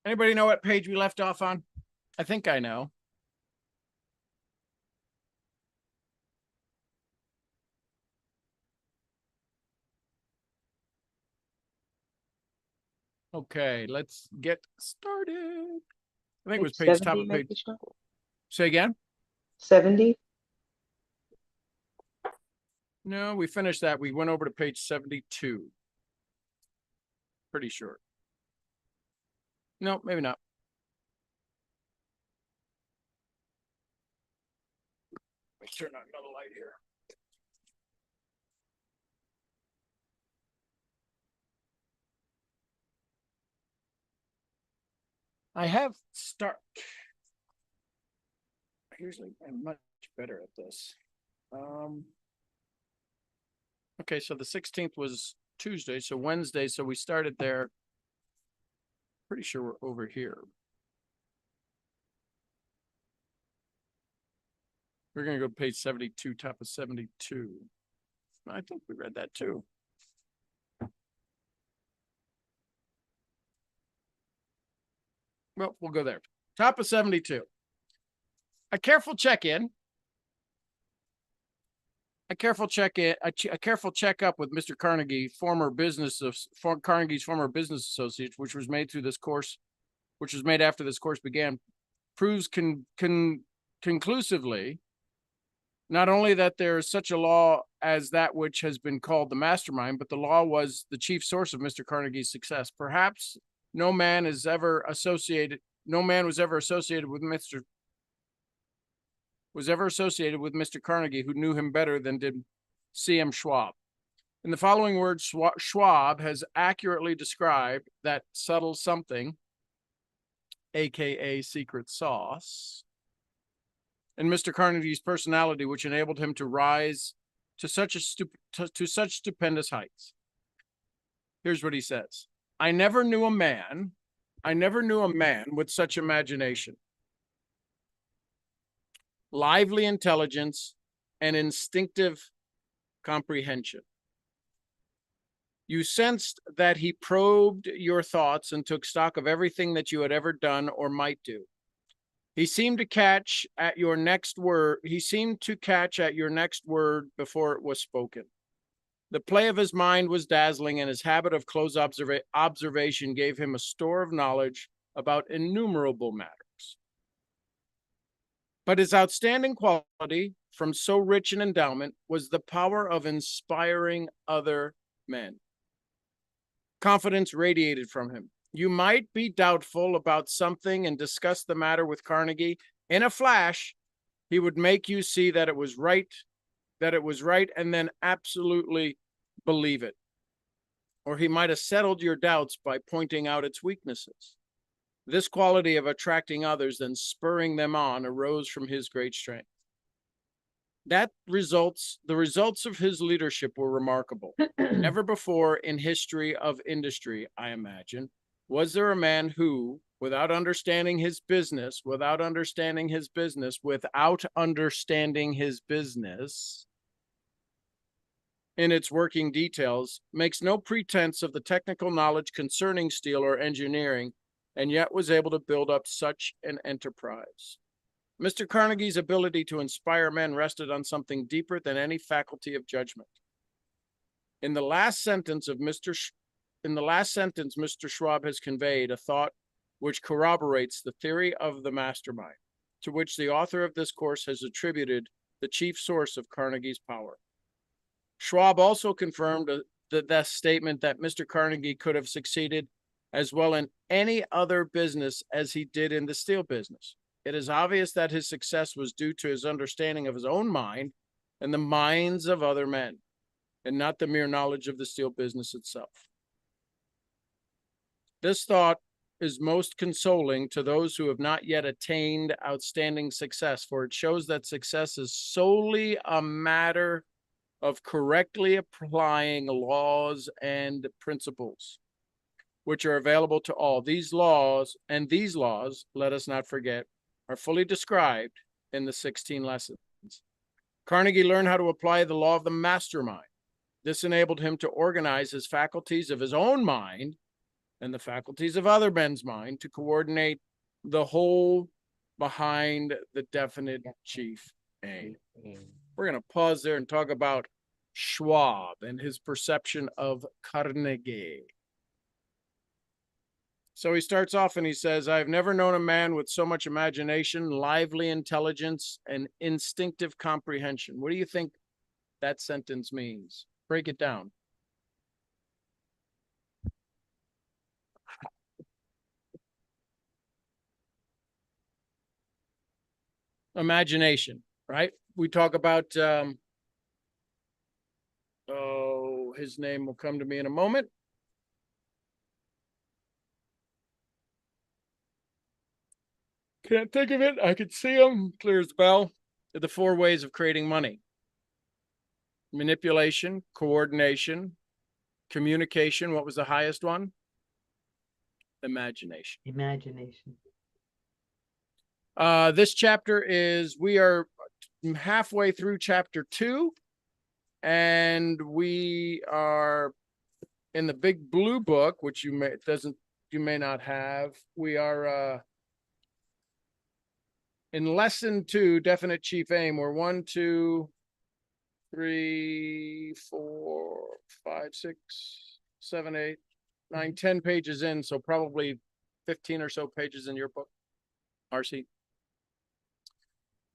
Anybody know what page we left off on? I think I know. Okay, let's get started. I think it was page top 70 of page. maybe, Sean? Say again? 70? No, we finished that. We went over to page 72. Pretty sure. No, maybe not. Let me turn on another light here. I have start. Usually I'm much better at this. Okay, so the 16th was Tuesday, so Wednesday, so we started there. Pretty sure we're over here. We're going to go to page 72, top of 72. I think we read that too. Well, we'll go there. Top of 72. A careful check-in. A careful check-in, a careful checkup with Mr. Carnegie, Carnegie's former business associate, which was made through this course, which was made after this course began, proves conclusively not only that there is such a law as that which has been called the mastermind, but the law was the chief source of Mr. Carnegie's success. Perhaps no man was ever associated with Mr. Carnegie who knew him better than did C.M. Schwab. In the following words, Schwab has accurately described that subtle something, aka secret sauce, in Mr. Carnegie's personality, which enabled him to rise to such stupendous heights. Here's what he says. I never knew a man with such imagination, lively intelligence, and instinctive comprehension. You sensed that he probed your thoughts and took stock of everything that you had ever done or might do. He seemed to catch at your next word before it was spoken. The play of his mind was dazzling, and his habit of close observation gave him a store of knowledge about innumerable matters. But his outstanding quality, from so rich an endowment, was the power of inspiring other men. Confidence radiated from him. You might be doubtful about something and discuss the matter with Carnegie. In a flash, he would make you see that it was right, and then absolutely believe it. Or he might have settled your doubts by pointing out its weaknesses. This quality of attracting others and spurring them on arose from his great strength. The results of his leadership were remarkable. Never before in history of industry, I imagine, was there a man who, without understanding his business, in its working details, makes no pretense of the technical knowledge concerning steel or engineering, and yet was able to build up such an enterprise. Mr. Carnegie's ability to inspire men rested on something deeper than any faculty of judgment. In the last sentence, Mr. Schwab has conveyed a thought which corroborates the theory of the mastermind, to which the author of this course has attributed the chief source of Carnegie's power. Schwab also confirmed the statement that Mr. Carnegie could have succeeded as well in any other business as he did in the steel business. It is obvious that his success was due to his understanding of his own mind and the minds of other men, and not the mere knowledge of the steel business itself. This thought is most consoling to those who have not yet attained outstanding success, for it shows that success is solely a matter of correctly applying laws and principles which are available to all. These laws, let us not forget, are fully described in the 16 lessons. Carnegie learned how to apply the law of the mastermind. This enabled him to organize his faculties of his own mind and the faculties of other men's mind to coordinate the whole behind the definite chief aim. We're going to pause there and talk about Schwab and his perception of Carnegie. So he starts off and he says, I've never known a man with so much imagination, lively intelligence, and instinctive comprehension. What do you think that sentence means? Break it down. Imagination, right? We talk about, oh, his name will come to me in a moment. Can't think of it. I could see him. Clear as a bell. The 4 ways of creating money: manipulation, coordination, communication. What was the highest one? Imagination. Imagination. This chapter we are halfway through chapter 2, and we are in the big blue book, which you may not have. We are in lesson 2, definite chief aim. We're 1, 2, 3, 4, 5, 6, 7, 8, 9, 10 pages in. So probably 15 or so pages in your book, RC.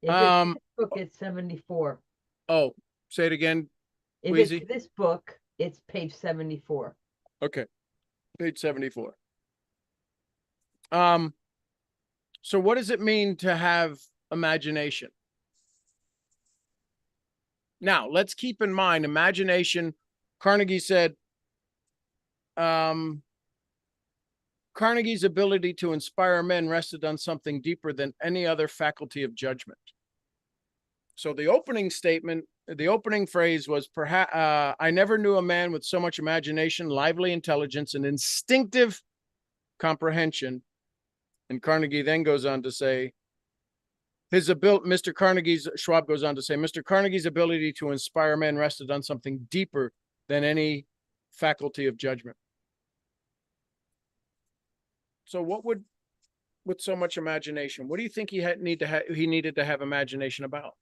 If it's this book, it's 74. Oh, say it again. If Wheezy. It's this book, it's page 74. Okay, page 74. So what does it mean to have imagination? Now, let's keep in mind, imagination, Carnegie said, Carnegie's ability to inspire men rested on something deeper than any other faculty of judgment. So the opening statement, the opening phrase was, perhaps, I never knew a man with so much imagination, lively intelligence, and instinctive comprehension. And Carnegie then goes on to say, Schwab goes on to say, Mr. Carnegie's ability to inspire men rested on something deeper than any faculty of judgment. So what would, with so much imagination, what do you think he needed to have imagination about?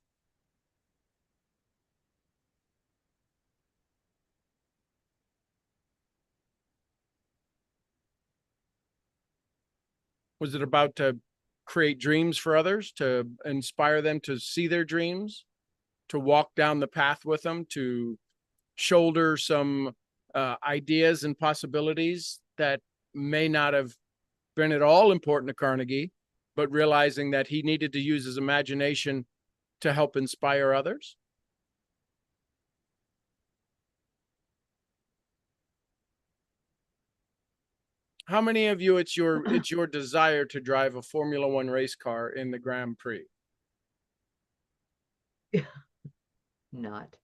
Was it about to create dreams for others, to inspire them to see their dreams, to walk down the path with them, to shoulder some ideas and possibilities that may not have been at all important to Carnegie, but realizing that he needed to use his imagination to help inspire others? How many of you it's your desire to drive a Formula One race car in the Grand Prix? Not.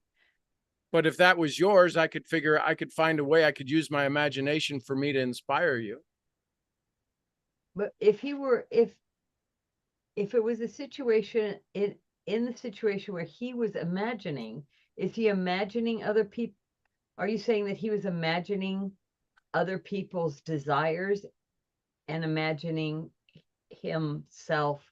But if that was yours, I could find a way, I could use my imagination for me to inspire you. But if it was a situation in the situation where he was imagining, is he imagining other people? Are you saying that he was imagining other people's desires and imagining himself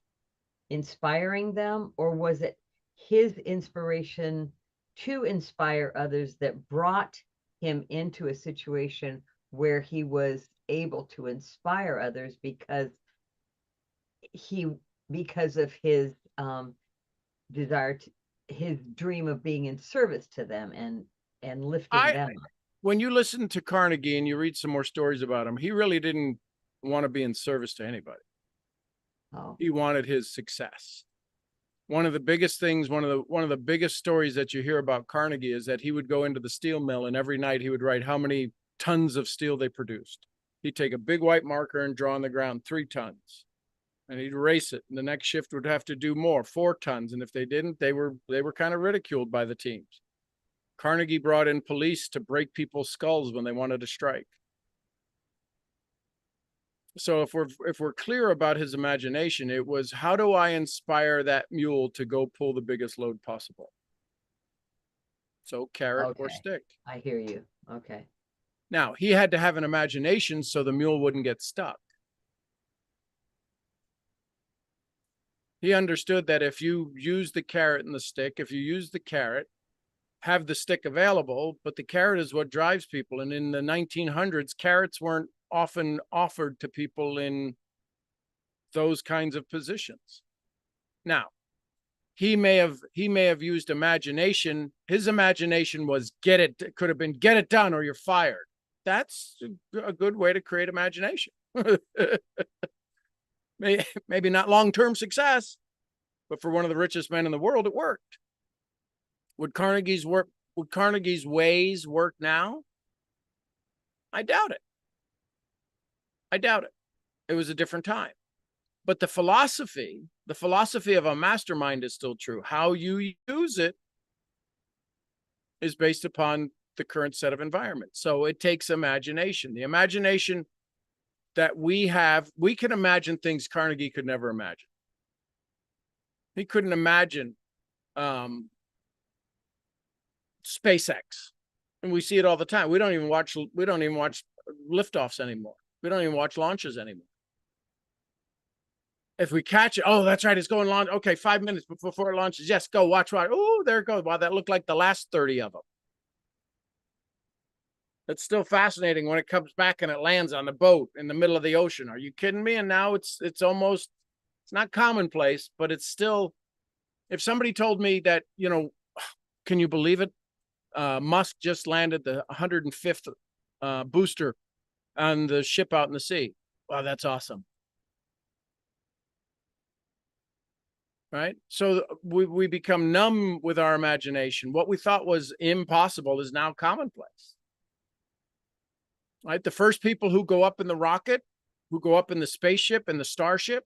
inspiring them, or was it his inspiration to inspire others that brought him into a situation where he was able to inspire others because of his desire to, his dream of being in service to them and lifting them up? When you listen to Carnegie and you read some more stories about him, he really didn't want to be in service to anybody. Oh. He wanted his success. One of the biggest things, one of the biggest stories that you hear about Carnegie is that he would go into the steel mill and every night he would write how many tons of steel they produced. He'd take a big white marker and draw on the ground 3 tons. And he'd erase it. And the next shift would have to do more, 4 tons. And if they didn't, they were kind of ridiculed by the teams. Carnegie brought in police to break people's skulls when they wanted to strike. So if we're clear about his imagination, it was, how do I inspire that mule to go pull the biggest load possible? So carrot or stick. I hear you. Okay. Now, he had to have an imagination so the mule wouldn't get stuck. He understood that if you use the carrot and the stick, if you use the carrot, have the stick available, but the carrot is what drives people. And in the 1900s, carrots weren't often offered to people in those kinds of positions. Now, he may have used imagination. His imagination was could have been get it done or you're fired. That's a good way to create imagination. Maybe not long-term success, but for one of the richest men in the world, it worked. Would Carnegie's ways work now? I doubt it. It was a different time. But the philosophy of a mastermind is still true. How you use it is based upon the current set of environments. So it takes imagination. The imagination that we have, we can imagine things Carnegie could never imagine. He couldn't imagine SpaceX. And we see it all the time. We don't even watch liftoffs anymore. We don't even watch launches anymore. If we catch it, oh, that's right, it's going launch. Okay, 5 minutes before it launches. Yes, go watch. Oh, there it goes. Wow, that looked like the last 30 of them. It's still fascinating when it comes back and it lands on the boat in the middle of the ocean. Are you kidding me? And now it's almost, it's not commonplace, but it's still, if somebody told me that, can you believe it? Musk just landed the 105th booster on the ship out in the sea. Wow, that's awesome. Right? So we become numb with our imagination. What we thought was impossible is now commonplace. Right? The first people who go up in the rocket, who go up in the spaceship and the starship,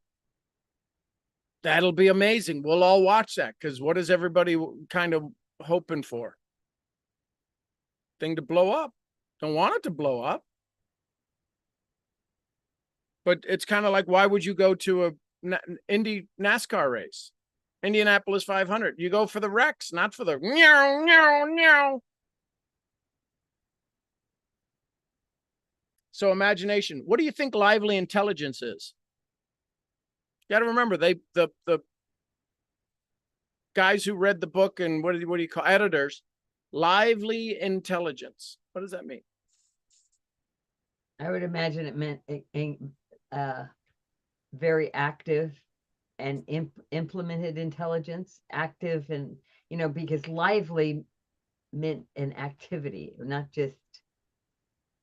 that'll be amazing. We'll all watch that because what is everybody kind of hoping for? Thing to blow up. Don't want it to blow up. But it's kind of like, why would you go to a Indy NASCAR race? Indianapolis 500. You go for the wrecks, not for the meow, meow, meow. So imagination. What do you think lively intelligence is? You got to remember, the guys who read the book and what do you call editors? Lively intelligence. What does that mean? I would imagine it meant very active and implemented intelligence, active and, because lively meant an activity, not just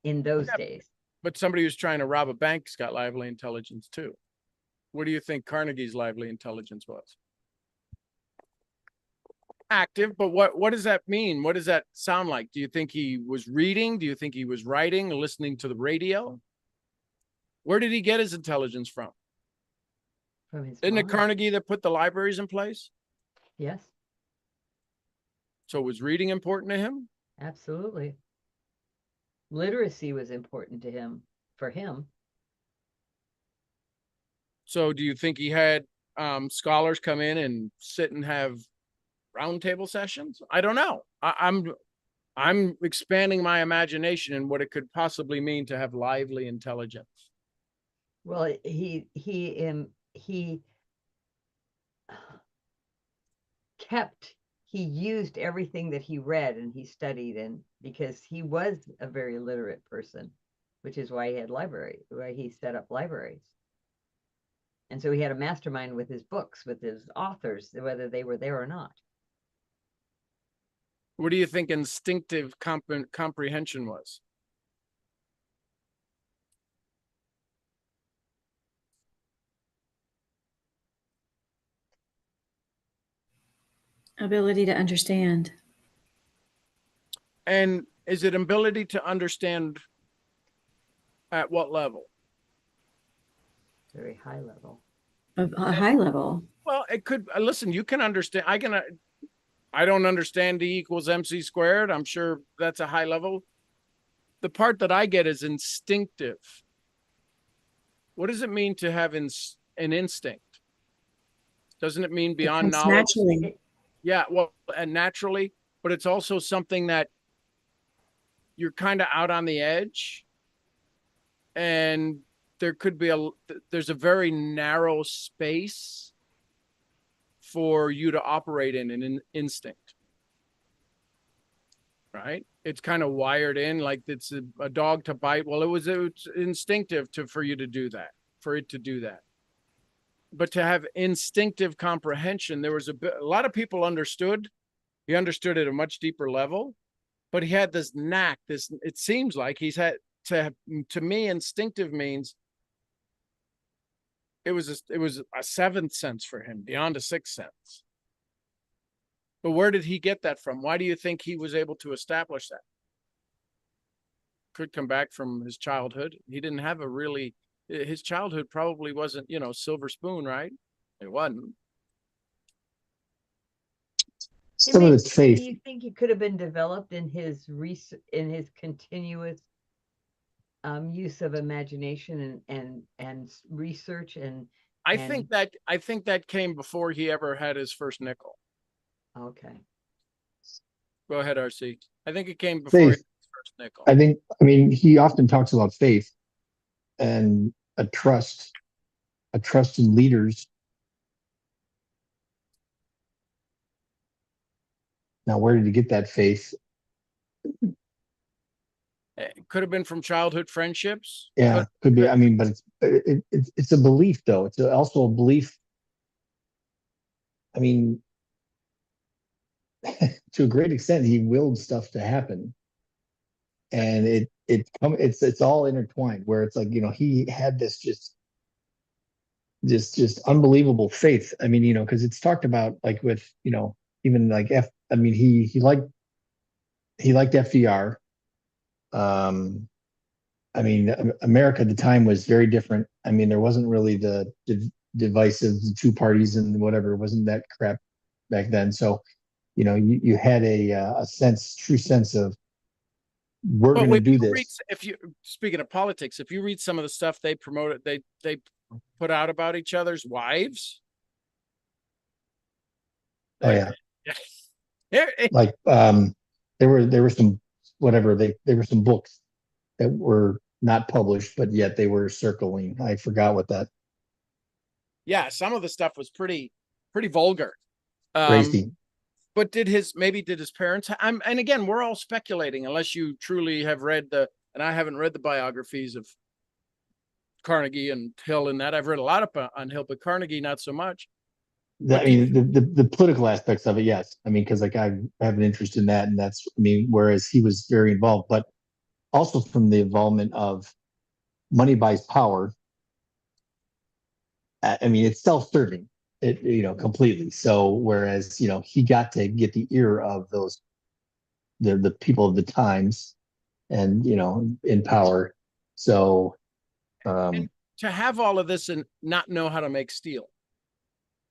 in those days. But somebody who's trying to rob a bank's got lively intelligence too. What do you think Carnegie's lively intelligence was? Active, but what does that mean? What does that sound like? Do you think he was reading? Do you think he was writing, listening to the radio? Where did he get his intelligence from? From his Isn't it Carnegie that put the libraries in place? Yes. So was reading important to him? Absolutely. Literacy was important to him, for him. So do you think he had scholars come in and sit and have roundtable sessions? I don't know. I'm expanding my imagination and what it could possibly mean to have lively intelligence. Well, he used everything that he read and he studied, and because he was a very literate person, which is why he set up libraries. And so he had a mastermind with his books, with his authors, whether they were there or not. What do you think instinctive comprehension was? Ability to understand. And is it ability to understand at what level? Very high level. A high level. Well, it could, listen, you can understand. I don't understand D equals MC squared. I'm sure that's a high level. The part that I get is instinctive. What does it mean to have an instinct? Doesn't it mean beyond knowledge? Naturally. Yeah, well, and naturally, but it's also something that you're kind of out on the edge, and there could be there's a very narrow space for you to operate in an instinct, right? It's kind of wired in, like it's a dog to bite. Well, it was instinctive for you to do that, for it to do that. But to have instinctive comprehension, there was a lot of people understood. He understood at a much deeper level, but he had this knack. It seems like he's had to me, instinctive means it was a seventh sense for him, beyond a sixth sense. But where did he get that from? Why do you think he was able to establish that? Could come back from his childhood. He didn't have his childhood probably wasn't, silver spoon, right? It wasn't. Some of it's Do faith. you think it could have been developed in his continuous use of imagination and research and I think that came before he ever had his first nickel. okay. Go ahead, RC. I think it came before his first nickel. I mean, he often talks about faith and a trust in leaders. Now, where did he get that faith? It could have been from childhood friendships. Yeah, could be. I mean, but it's a belief, though. It's also a belief. I mean, to a great extent, he willed stuff to happen, and it's all intertwined. Where it's like, he had this just unbelievable faith. I mean, because it's talked about like with even like I mean, he liked FDR. I mean, America at the time was very different. I mean, there wasn't really the divisive two parties and whatever. It wasn't that crap back then. So, you had a true sense of we're going to do this. Speaking of politics, if you read some of the stuff they promoted, they put out about each other's wives. Oh yeah. Like there were some there were some books that were not published, but yet they were circling. I forgot what that. Yeah, some of the stuff was pretty vulgar. Crazy. But did his parents? And again, we're all speculating unless you truly have read and I haven't read the biographies of Carnegie and Hill and that. I've read a lot on Hill, but Carnegie not so much. I mean, the political aspects of it, yes. I mean, because like I have an interest in that, and whereas he was very involved, but also from the involvement of money buys power. I mean, it's self-serving, completely. So whereas he got to get the ear of those the people of the times, and in power. So and to have all of this and not know how to make steel.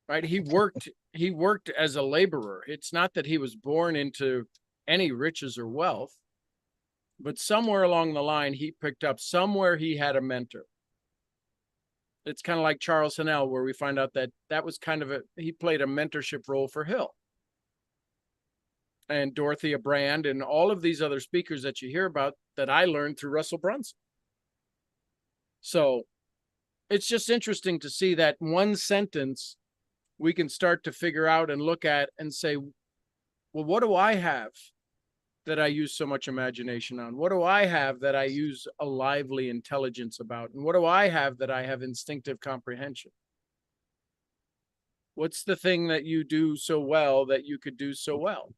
Right. He worked as a laborer. It's not that he was born into any riches or wealth, but somewhere along the line, he picked up somewhere he had a mentor. It's kind of like Charles Hannell, where we find out that was kind of he played a mentorship role for Hill and Dorothea Brand and all of these other speakers that you hear about that I learned through Russell Brunson. So it's just interesting to see that one sentence we can start to figure out and look at and say, well, what do I have that I use so much imagination on? What do I have that I use a lively intelligence about? And what do I have that I have instinctive comprehension? What's the thing that you do so well that you could do so well?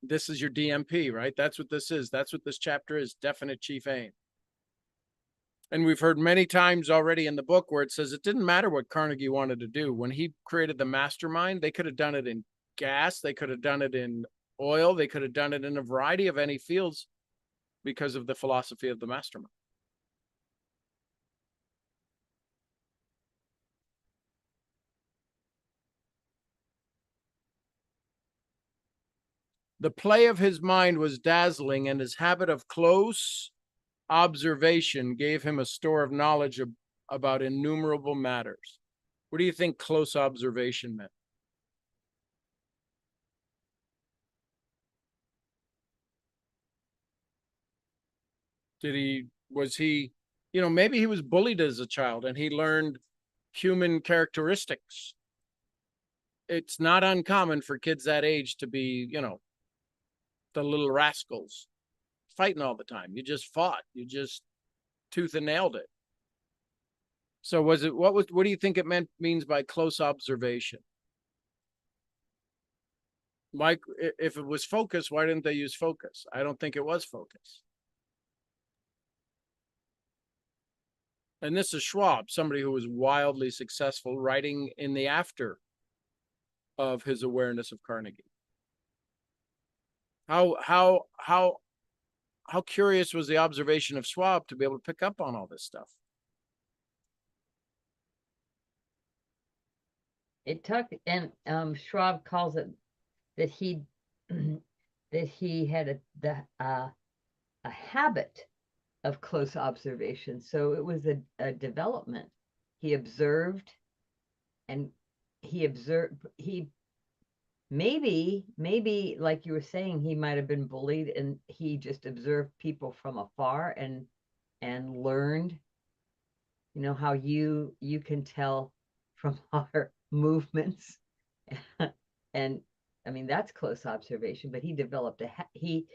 This is your DMP, right? That's what this is. That's what this chapter is, definite chief aim. And we've heard many times already in the book where it says it didn't matter what Carnegie wanted to do. When he created the mastermind, they could have done it in gas. They could have done it in oil. They could have done it in a variety of any fields because of the philosophy of the mastermind. The play of his mind was dazzling, and his habit of close observation gave him a store of knowledge about innumerable matters. What do you think close observation meant? Was he, maybe he was bullied as a child and he learned human characteristics. It's not uncommon for kids that age to be, the little rascals fighting all the time. You just fought. You just tooth and nailed it. So what do you think it means by close observation? Mike, if it was focus, why didn't they use focus? I don't think it was focus. And this is Schwab, somebody who was wildly successful, writing in the after of his awareness of Carnegie. How curious was the observation of Schwab to be able to pick up on all this stuff? It took, and Schwab calls it that he that he had a habit of close observation. So it was a development. He observed, and he maybe like you were saying, he might have been bullied and he just observed people from afar and learned, how you can tell from our movements. And I mean, that's close observation, but he developed he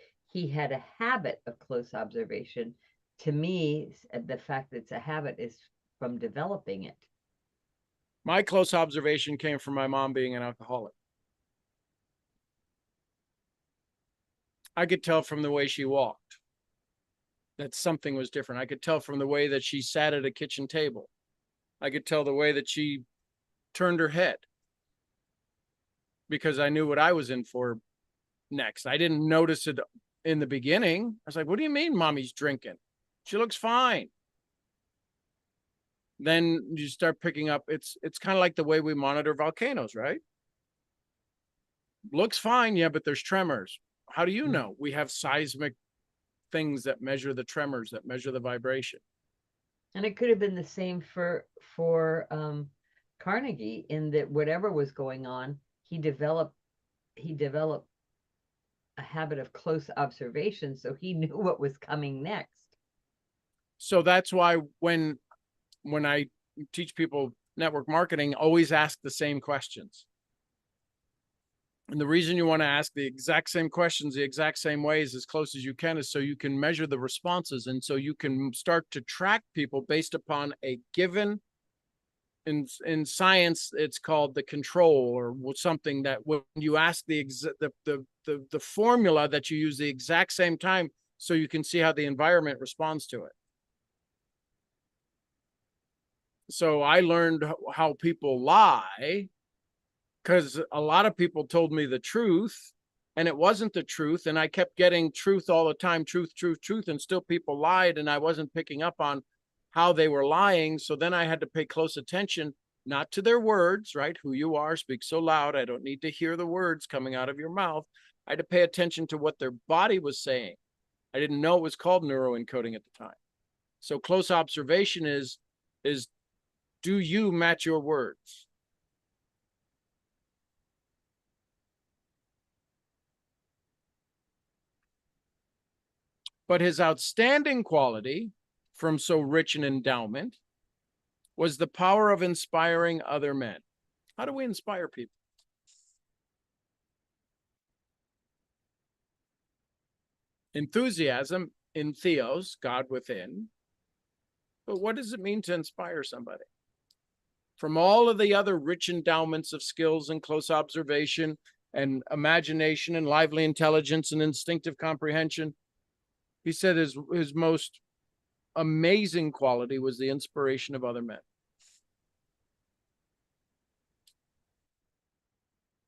had a habit of close observation. To me, the fact that it's a habit is from developing it. My close observation came from my mom being an alcoholic. I could tell from the way she walked that something was different. I could tell from the way that she sat at a kitchen table. I could tell the way that she turned her head, because I knew what I was in for next. I didn't notice it in the beginning. I was like, what do you mean mommy's drinking? She looks fine. Then you start picking up, it's kind of like the way we monitor volcanoes, right? Looks fine, yeah, but there's tremors. How do you know? We have seismic things that measure the tremors, that measure the vibration. And it could have been the same for Carnegie, in that whatever was going on, he developed a habit of close observation, so he knew what was coming next. So that's why when I teach people network marketing, always ask the same questions. And the reason you want to ask the exact same questions, the exact same ways, as close as you can, is so you can measure the responses. And so you can start to track people based upon a given, in science, it's called the control, or something that when you ask the formula that you use the exact same time, so you can see how the environment responds to it. So I learned how people lie, because a lot of people told me the truth and it wasn't the truth. And I kept getting truth all the time, truth. And still people lied, and I wasn't picking up on how they were lying. So then I had to pay close attention, not to their words, right? Who you are, speak so loud. I don't need to hear the words coming out of your mouth. I had to pay attention to what their body was saying. I didn't know it was called neuroencoding at the time. So close observation is do you match your words? But his outstanding quality, from so rich an endowment, was the power of inspiring other men. How do we inspire people? Enthusiasm in theos, God within. But what does it mean to inspire somebody? From all of the other rich endowments of skills and close observation and imagination and lively intelligence and instinctive comprehension, he said his most amazing quality was the inspiration of other men.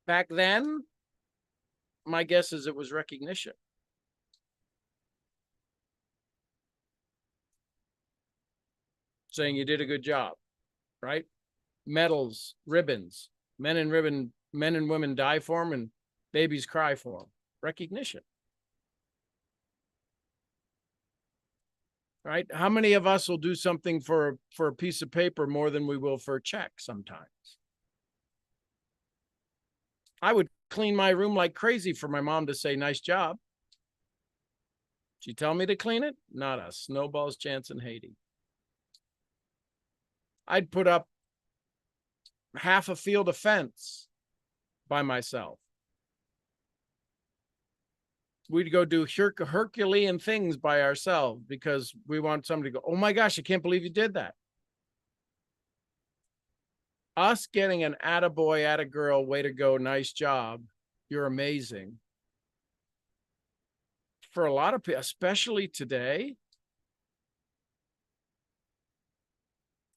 Back then, my guess is it was recognition. Saying you did a good job, right? Medals, ribbons, men and women die for them, and babies cry for them. Recognition. Right? How many of us will do something for a piece of paper more than we will for a check sometimes? I would clean my room like crazy for my mom to say, nice job. She tell me to clean it? Not a snowball's chance in Haiti. I'd put up half a field of fence by myself. We'd go do Herculean things by ourselves because we want somebody to go, oh my gosh, I can't believe you did that. Us getting an attaboy, attagirl, way to go, nice job, you're amazing. For a lot of people, especially today,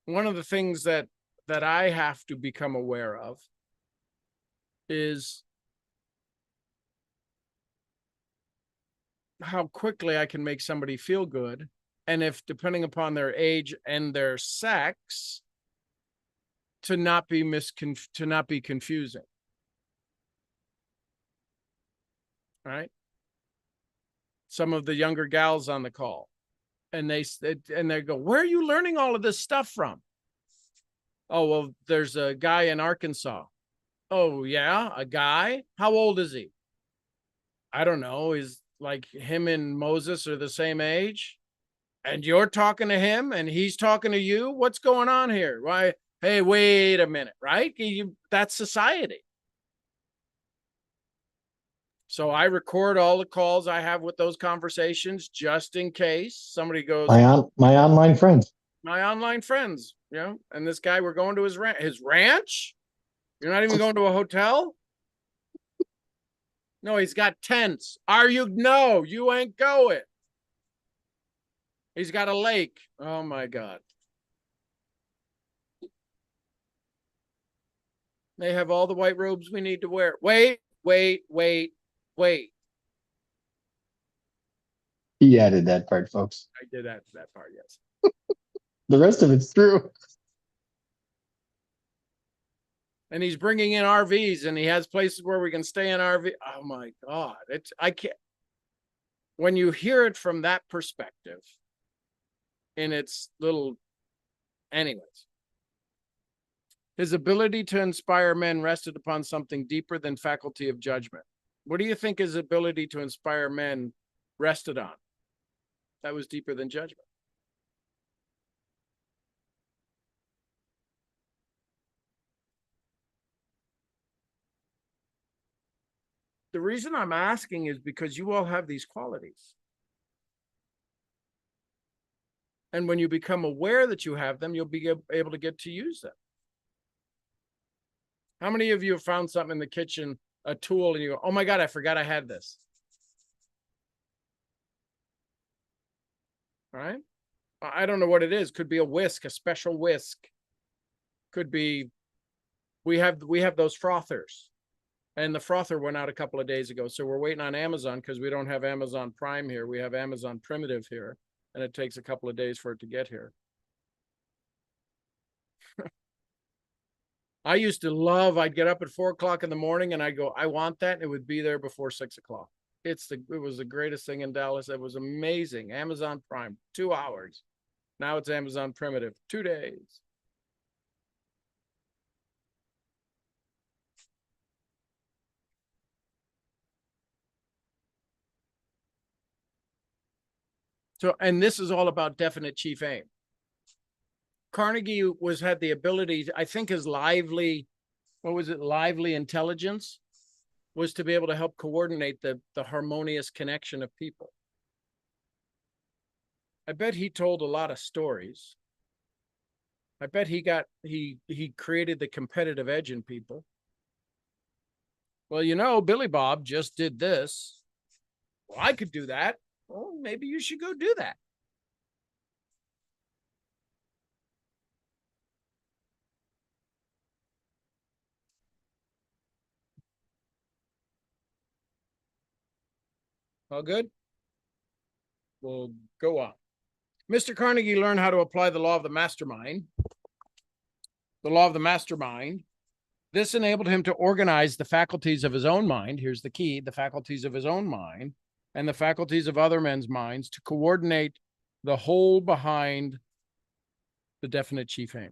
one of the things that I have to become aware of is how quickly I can make somebody feel good. And if, depending upon their age and their sex, to not be confusing. Right? Some of the younger gals on the call, and they go, where are you learning all of this stuff from? Oh, well, there's a guy in Arkansas. Oh, yeah, a guy? How old is he? I don't know. He's like, him and Moses are the same age. And you're talking to him and he's talking to you. What's going on here? Why? Hey, wait a minute, right? That's society. So I record all the calls I have with those conversations just in case somebody goes, My online friends. my online friends, you know, and this guy, we're going to his ranch. You're not even going to a hotel. No, he's got tents. No, you ain't going. He's got a lake. Oh my God. They have all the white robes we need to wear. Wait. He added that part, folks. I did add that part, yes. The rest of it's true. And he's bringing in RVs and he has places where we can stay in RV. Oh my God. I can't. When you hear it from that perspective, in its little, anyways, his ability to inspire men rested upon something deeper than faculty of judgment. What do you think his ability to inspire men rested on? That was deeper than judgment. The reason I'm asking is because you all have these qualities. And when you become aware that you have them, you'll be able to get to use them. How many of you have found something in the kitchen, a tool, and you go, oh my God, I forgot I had this. All right? I don't know what it is. Could be a whisk, a special whisk. Could be, we have those frothers. And the frother went out a couple of days ago. So we're waiting on Amazon because we don't have Amazon Prime here. We have Amazon Primitive here. And it takes a couple of days for it to get here. I used to love, I'd get up at 4 o'clock in the morning and I'd go, I want that. And it would be there before 6 o'clock. It was the greatest thing in Dallas. It was amazing. Amazon Prime, 2 hours. Now it's Amazon Primitive, 2 days. So, and this is all about definite chief aim. Carnegie had the ability, I think his lively intelligence was to be able to help coordinate the harmonious connection of people. I bet he told a lot of stories. I bet he created the competitive edge in people. Well, you know, Billy Bob just did this. Well, I could do that. Well, maybe you should go do that. All good? We'll go on. Mr. Carnegie learned how to apply the law of the mastermind. The law of the mastermind. This enabled him to organize the faculties of his own mind. Here's the key, the faculties of his own mind and the faculties of other men's minds to coordinate the whole behind the definite chief aim.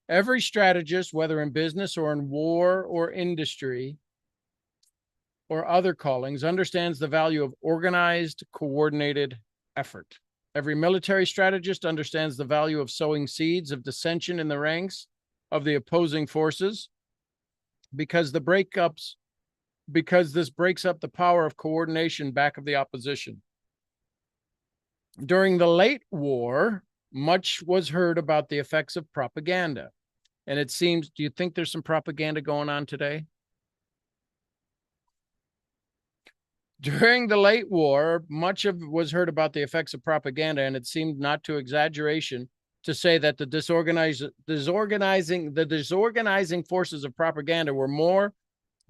Every strategist, whether in business or in war or industry, or other callings understands the value of organized, coordinated effort. Every military strategist understands the value of sowing seeds of dissension in the ranks of the opposing forces because this breaks up the power of coordination back of the opposition. During the late war, much was heard about the effects of propaganda. And it seems, do you think there's some propaganda going on today? During the late war, much of was heard about the effects of propaganda, and it seemed not to exaggeration to say that the disorganizing forces of propaganda were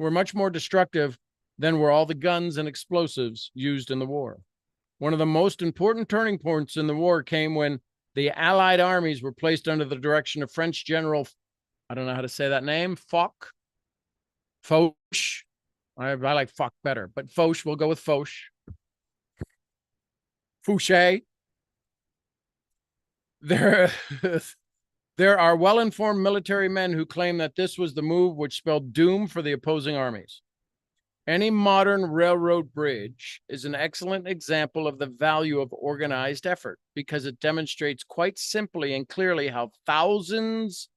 much more destructive than were all the guns and explosives used in the war. One of the most important turning points in the war came when the Allied armies were placed under the direction of French General, I don't know how to say that name, Foch. I like Foch better, but Foch, we'll go with Foch. Fouché. There are well-informed military men who claim that this was the move which spelled doom for the opposing armies. Any modern railroad bridge is an excellent example of the value of organized effort because it demonstrates quite simply and clearly how thousands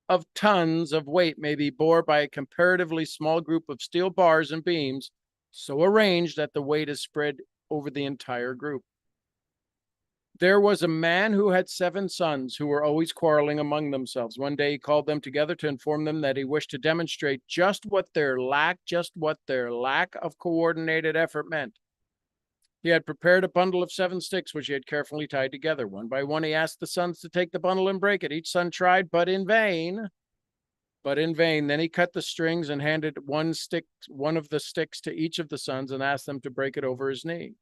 of tons of weight may be borne by a comparatively small group of steel bars and beams so arranged that the weight is spread over the entire group. There was a man who had 7 sons who were always quarreling among themselves. One day he called them together to inform them that he wished to demonstrate just what their lack of coordinated effort meant. He had prepared a bundle of 7 sticks, which he had carefully tied together. One by one, he asked the sons to take the bundle and break it. Each son tried, but in vain. Then he cut the strings and handed one of the sticks to each of the sons and asked them to break it over his knee.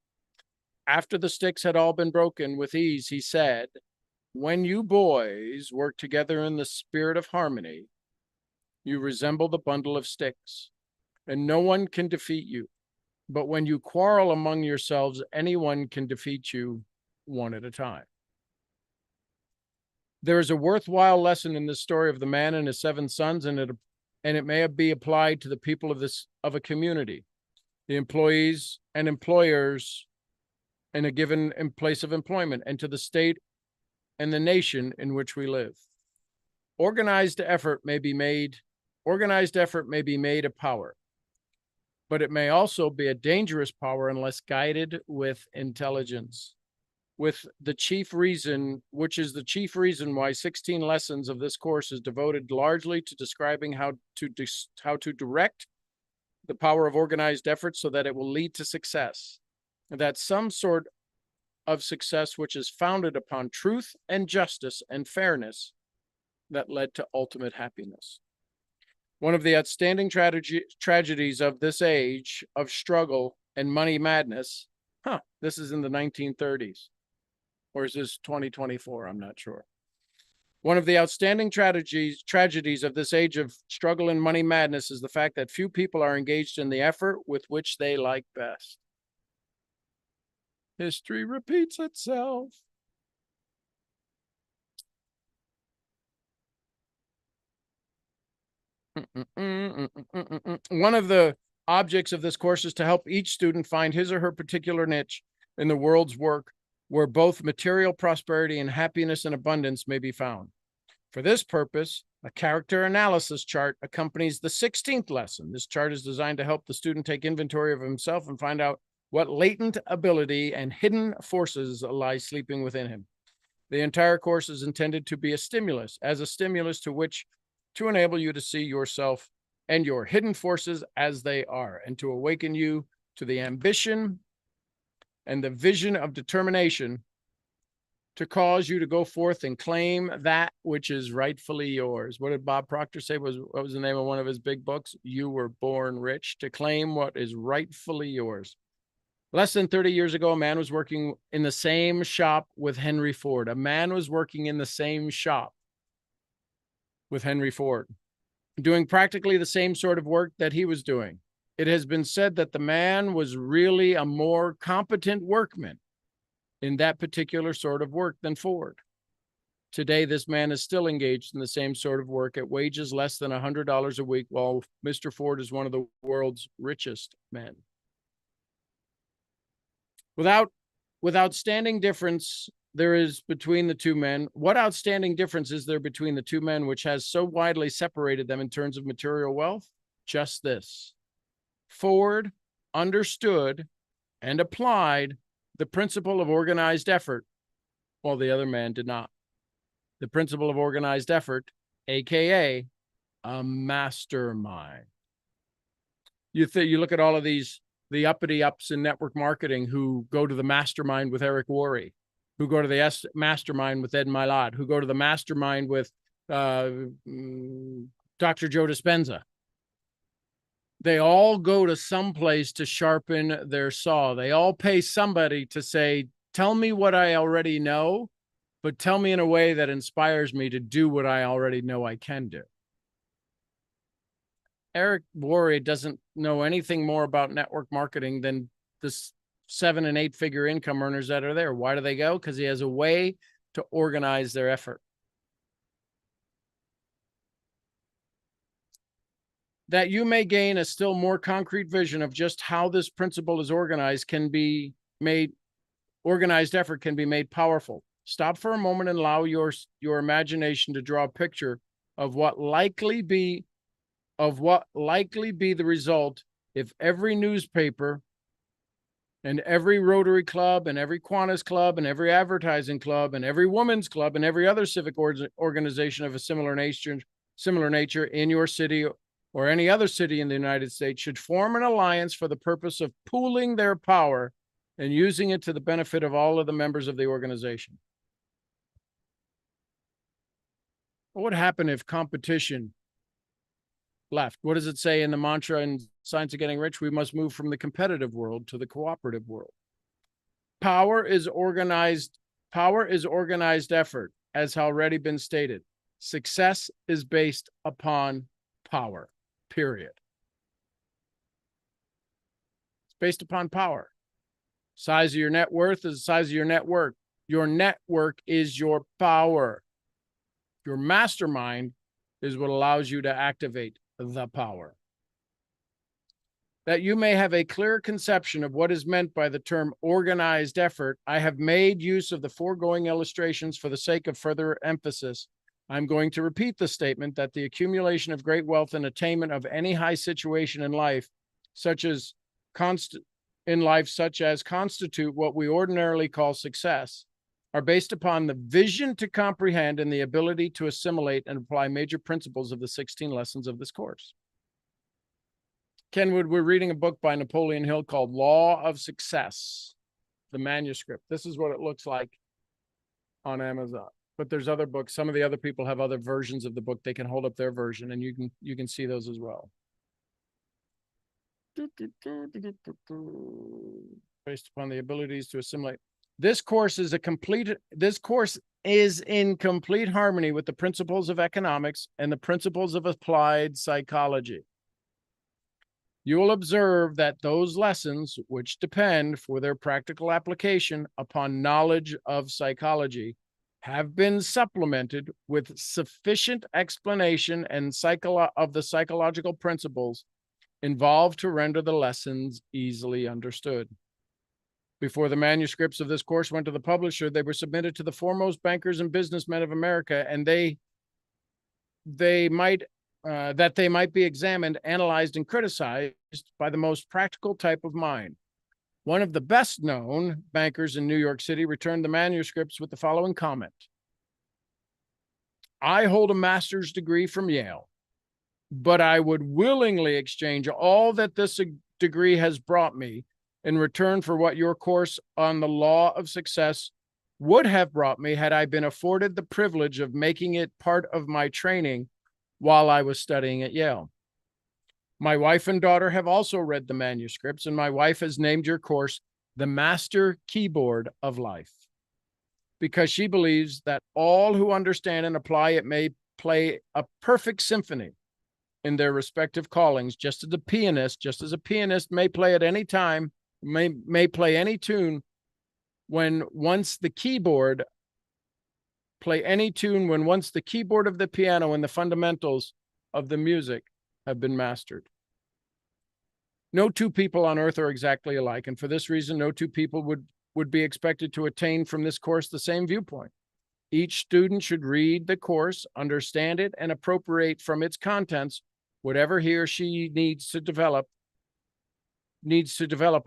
After the sticks had all been broken with ease, he said, "When you boys work together in the spirit of harmony, you resemble the bundle of sticks, and no one can defeat you. But when you quarrel among yourselves, anyone can defeat you one at a time." There is a worthwhile lesson in this story of the man and his 7 sons, and it may be applied to the people of a community, the employees and employers in a given place of employment, and to the state and the nation in which we live. Organized effort may be made a power, but it may also be a dangerous power unless guided with intelligence. Which is the chief reason why 16 lessons of this course is devoted largely to describing how to direct the power of organized effort so that it will lead to success. That some sort of success which is founded upon truth and justice and fairness that led to ultimate happiness. One of the outstanding tragedies of this age of struggle and money madness, this is in the 1930s, or is this 2024? I'm not sure. One of the outstanding tragedies of this age of struggle and money madness is the fact that few people are engaged in the effort with which they like best. History repeats itself. One of the objects of this course is to help each student find his or her particular niche in the world's work where both material prosperity and happiness and abundance may be found. For this purpose, a character analysis chart accompanies the 16th lesson. This chart is designed to help the student take inventory of himself and find out what latent ability and hidden forces lie sleeping within him. The entire course is intended to be a stimulus to enable you to see yourself and your hidden forces as they are, and to awaken you to the ambition and the vision of determination to cause you to go forth and claim that which is rightfully yours. What did Bob Proctor say? What was the name of one of his big books? You Were Born Rich. To claim what is rightfully yours. Less than 30 years ago, a man was working in the same shop with Henry Ford. A man was working in the same shop with Henry Ford, doing practically the same sort of work that he was doing. It has been said that the man was really a more competent workman in that particular sort of work than Ford. Today, this man is still engaged in the same sort of work at wages less than $100 a week, while Mr. Ford is one of the world's richest men. Without outstanding difference there is between the two men, what outstanding difference is there between the two men which has so widely separated them in terms of material wealth? Just this. Ford understood and applied the principle of organized effort, while the other man did not. The principle of organized effort, aka a mastermind. You look at all of these, the uppity ups in network marketing who go to the mastermind with Eric Worre, who go to the mastermind with Ed Mylott, who go to the mastermind with Dr. Joe Dispenza. They all go to some place to sharpen their saw. They all pay somebody to say, tell me what I already know, but tell me in a way that inspires me to do what I already know I can do. Eric Worre doesn't know anything more about network marketing than the 7- and 8-figure income earners that are there. Why do they go? Because he has a way to organize their effort. That you may gain a still more concrete vision of just how this principle is organized organized effort can be made powerful. Stop for a moment and allow your imagination to draw a picture of what likely be the result if every newspaper and every Rotary Club and every Kiwanis Club and every advertising club and every women's club and every other civic organization of a similar nature in your city or any other city in the United States should form an alliance for the purpose of pooling their power and using it to the benefit of all of the members of the organization. What would happen if competition left? What does it say in the mantra in Science of Getting Rich? We must move from the competitive world to the cooperative world. Power is organized effort, has already been stated. Success is based upon power, period. It's based upon power. Size of your net worth is the size of your network. Your network is your power. Your mastermind is what allows you to activate the power. That you may have a clear conception of what is meant by the term organized effort, I have made use of the foregoing illustrations for the sake of further emphasis. I'm going to repeat the statement that the accumulation of great wealth and attainment of any high situation in life, such as constitute what we ordinarily call success, are based upon the vision to comprehend and the ability to assimilate and apply major principles of the 16 lessons of this course. Kenwood, we're reading a book by Napoleon Hill called Law of Success, the manuscript. This is what it looks like on Amazon. But there's other books. Some of the other people have other versions of the book. They can hold up their version, and you can see those as well. Based upon the abilities to assimilate. This course is in complete harmony with the principles of economics and the principles of applied psychology. You will observe that those lessons, which depend for their practical application upon knowledge of psychology, have been supplemented with sufficient explanation and of the psychological principles involved to render the lessons easily understood. Before the manuscripts of this course went to the publisher, they were submitted to the foremost bankers and businessmen of America, and they might be examined, analyzed, and criticized by the most practical type of mind. One of the best known bankers in New York City returned the manuscripts with the following comment. I hold a master's degree from Yale, but I would willingly exchange all that this degree has brought me in return for what your course on the law of success would have brought me had I been afforded the privilege of making it part of my training while I was studying at Yale. My wife and daughter have also read the manuscripts, and my wife has named your course the Master Keyboard of Life, because she believes that all who understand and apply it may play a perfect symphony in their respective callings, just as a pianist may play at any time, may play any tune when once the keyboard play any tune when once the keyboard of the piano and the fundamentals of the music have been mastered. No two people on earth are exactly alike, and for this reason, no two people would be expected to attain from this course the same viewpoint. Each student should read the course, understand it, and appropriate from its contents whatever he or she needs to develop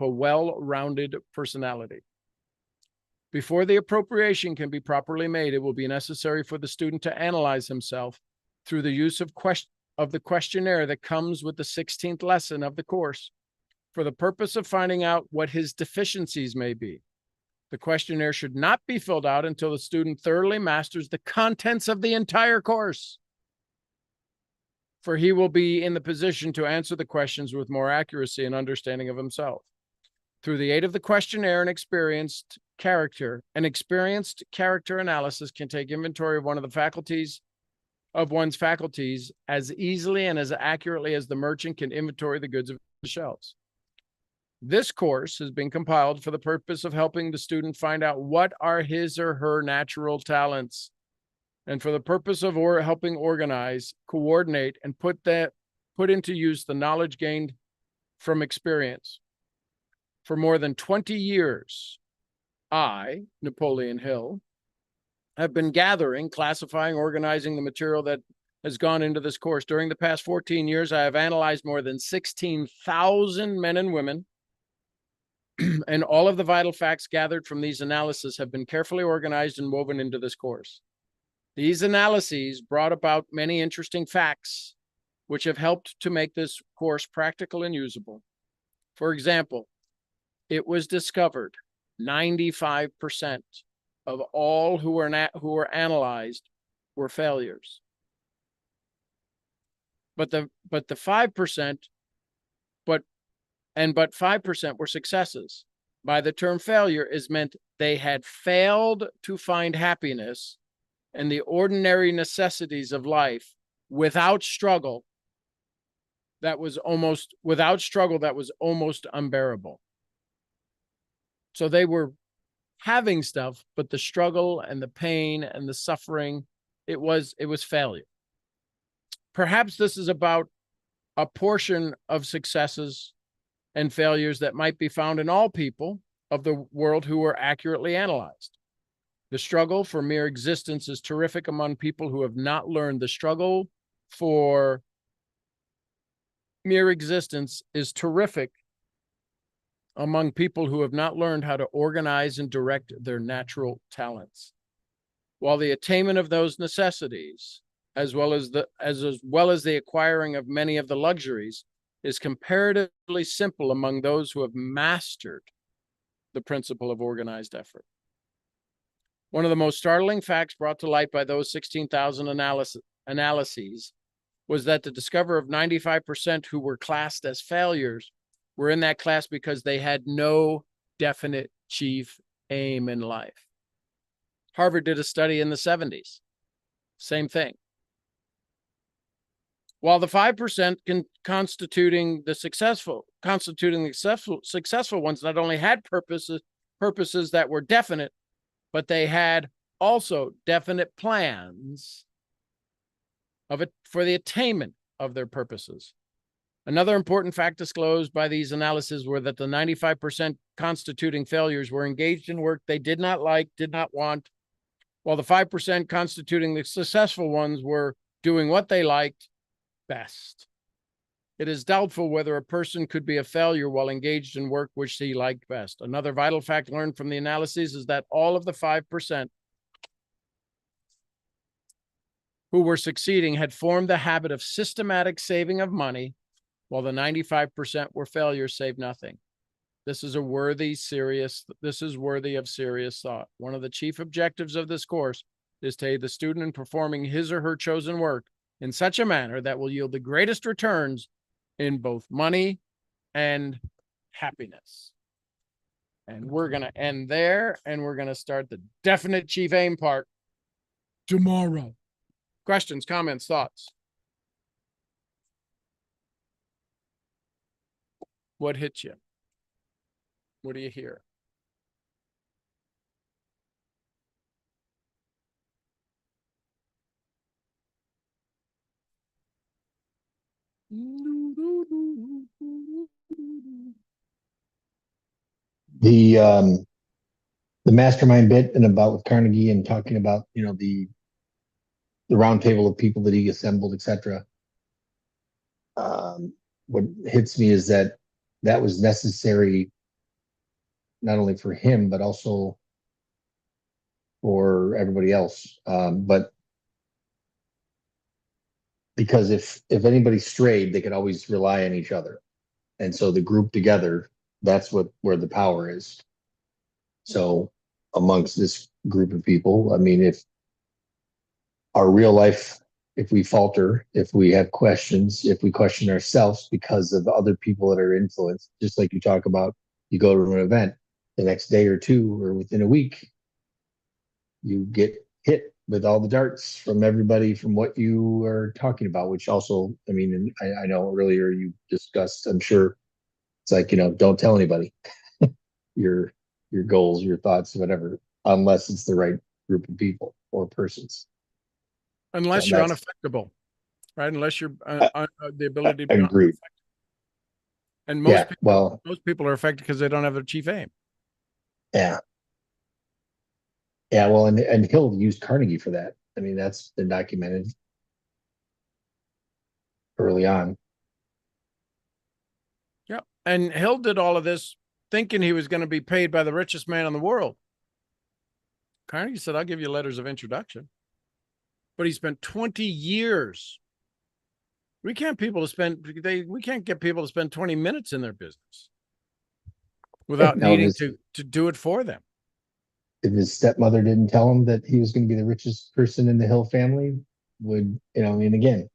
a well-rounded personality. Before the appropriation can be properly made, it will be necessary for the student to analyze himself through the use of the questionnaire that comes with the 16th lesson of the course, for the purpose of finding out what his deficiencies may be. The questionnaire should not be filled out until the student thoroughly masters the contents of the entire course, for he will be in the position to answer the questions with more accuracy and understanding of himself. Through the aid of the questionnaire, an experienced character analysis can take inventory of one's faculties as easily and as accurately as the merchant can inventory the goods of the shelves. This course has been compiled for the purpose of helping the student find out what are his or her natural talents, and for the purpose of helping organize, coordinate, and put into use the knowledge gained from experience. For more than 20 years, I, Napoleon Hill, have been gathering, classifying, organizing the material that has gone into this course. During the past 14 years, I have analyzed more than 16,000 men and women, and all of the vital facts gathered from these analyses have been carefully organized and woven into this course. These analyses brought about many interesting facts, which have helped to make this course practical and usable. For example, it was discovered 95% of all who were analyzed were failures. But 5% were successes. By the term failure is meant they had failed to find happiness and the ordinary necessities of life without struggle that was almost unbearable. So they were having stuff, but the struggle and the pain and the suffering, it was failure. Perhaps this is about a portion of successes and failures that might be found in all people of the world who were accurately analyzed. The struggle for mere existence is terrific among people who have not learned. The struggle for mere existence is terrific among people who have not learned how to organize and direct their natural talents. While the attainment of those necessities, as well as the acquiring of many of the luxuries, is comparatively simple among those who have mastered the principle of organized effort. One of the most startling facts brought to light by those 16,000 analyses was that the discovery of 95% who were classed as failures were in that class because they had no definite chief aim in life. Harvard did a study in the 70s. Same thing. While the 5% constituting the successful ones not only had purposes that were definite, but they had also definite plans for the attainment of their purposes. Another important fact disclosed by these analyses were that the 95% constituting failures were engaged in work they did not like, did not want, while the 5% constituting the successful ones were doing what they liked best. It is doubtful whether a person could be a failure while engaged in work which he liked best. Another vital fact learned from the analyses is that all of the 5% who were succeeding had formed the habit of systematic saving of money, while the 95% were failures, saved nothing. This is worthy of serious thought. One of the chief objectives of this course is to aid the student in performing his or her chosen work in such a manner that will yield the greatest returns in both money and happiness. And we're going to end there, and we're going to start the definite chief aim part tomorrow. Questions, comments, thoughts? What hits you? What do you hear? The the mastermind bit and about with Carnegie and talking about, the round table of people that he assembled, etc. What hits me is that that was necessary not only for him but also for everybody else. But because if anybody strayed, they could always rely on each other, and so the group together, that's where the power is. So amongst this group of people, I mean, if our real life, if we falter, if we have questions, if we question ourselves because of other people that are influenced, just like you talk about, you go to an event, the next day or two or within a week, you get hit with all the darts from everybody from what you are talking about, which also, I mean, and I know earlier you discussed, I'm sure it's like, don't tell anybody your goals, your thoughts, whatever, unless it's the right group of people or persons. Unless So you're that's- unaffectable, right? Unless you're the ability to be Agreed. unaffected. And most Yeah, people, well, most people are affected because they don't have their chief aim. yeah. Yeah, well, and Hill used Carnegie for that. I mean, that's been documented early on. Yeah. And Hill did all of this thinking he was going to be paid by the richest man in the world. Carnegie said, I'll give you letters of introduction. But he spent 20 years. We can't get people to spend 20 minutes in their business without Now, needing to do it for them. if his stepmother didn't tell him that he was going to be the richest person in the Hill family, would, and again,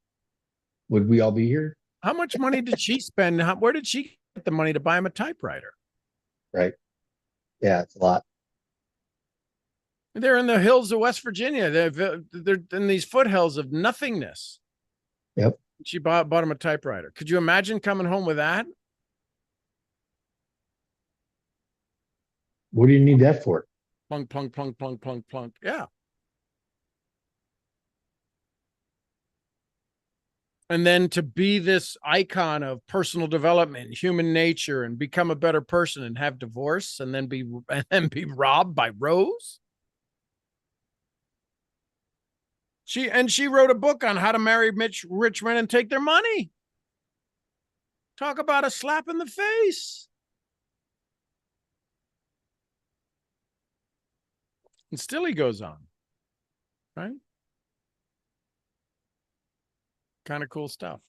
would we all be here? How much money did she spend? Where did she get the money to buy him a typewriter? Right. Yeah, it's a lot. They're in the hills of West Virginia. They're in these foothills of nothingness. Yep. She bought him a typewriter. Could you imagine coming home with that? What do you need that for? Plunk, plunk, plunk, plunk, plunk, plunk. Yeah. And then to be this icon of personal development, human nature, and become a better person and have divorce and then be robbed by Rose. She wrote a book on how to marry rich men and take their money. Talk about a slap in the face. And still he goes on, right? Kind of cool stuff.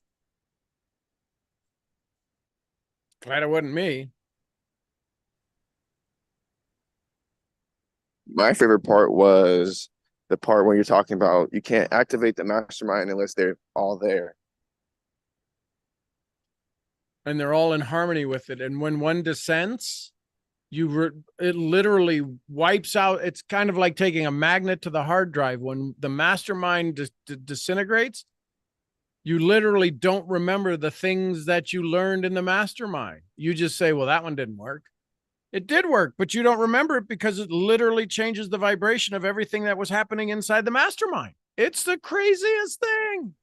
Glad it wasn't me. My favorite part was the part when you're talking about you can't activate the mastermind unless they're all there. And they're all in harmony with it. And when one dissents, it literally wipes out. It's kind of like taking a magnet to the hard drive. When the mastermind disintegrates, you literally don't remember the things that you learned in the mastermind. You just say, well, that one didn't work. It did work, but you don't remember it because it literally changes the vibration of everything that was happening inside the mastermind. It's the craziest thing.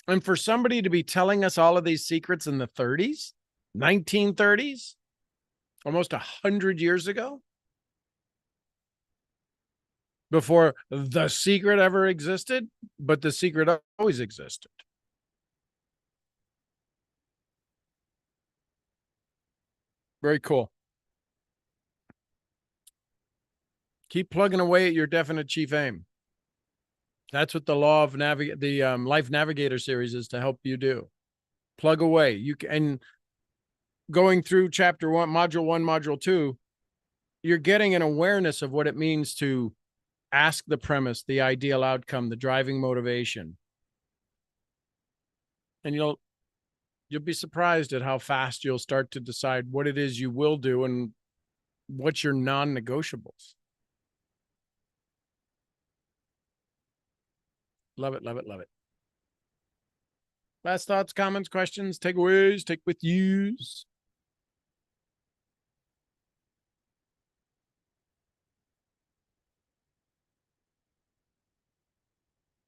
And for somebody to be telling us all of these secrets in the 30s, 1930s, almost 100 years ago, before The Secret ever existed, but The Secret always existed. Very cool. Keep plugging away at your definite chief aim. That's what the law of Life Navigator series is to help you do. Plug away. And going through chapter 1, module 2, you're getting an awareness of what it means to ask the premise, the ideal outcome, the driving motivation. And you'll be surprised at how fast you'll start to decide what it is you will do and what's your non-negotiables. Love it, love it, love it. Last thoughts, comments, questions, takeaways, take with yous.